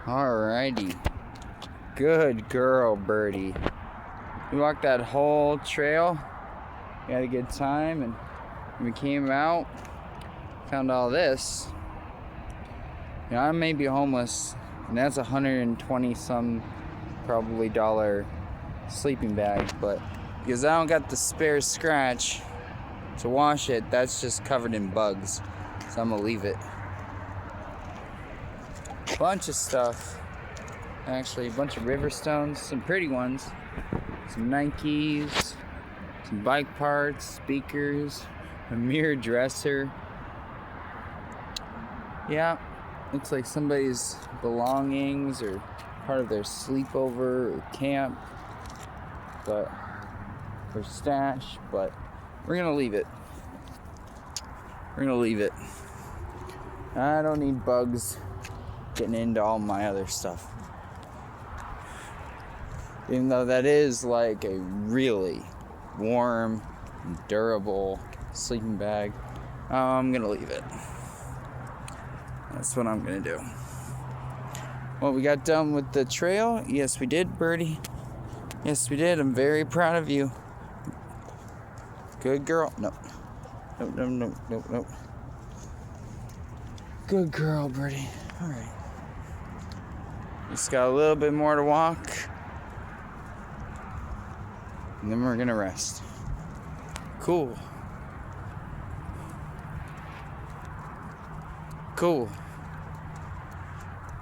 Alrighty. Good girl, Birdie. We walked that whole trail. We had a good time, and when we came out, found all this. You know, I may be homeless, and that's $120 some probably dollar sleeping bag, but because I don't got the spare scratch to wash it, that's just covered in bugs, so I'm gonna leave it. Bunch of stuff, actually, a bunch of river stones, some pretty ones, some Nikes, some bike parts, speakers, a mirror dresser. Yeah, looks like somebody's belongings or part of their sleepover or camp, but or stash, but we're gonna leave it. We're gonna leave it. I don't need bugs getting into all my other stuff. Even though that is like a really warm, durable sleeping bag, I'm gonna leave it. That's what I'm gonna do. Well, we got done with the trail. Yes, we did, Birdie. Yes, we did. I'm very proud of you. Good girl. No. No. Good girl, Birdie. All right. Just got a little bit more to walk, and then we're gonna rest. Cool.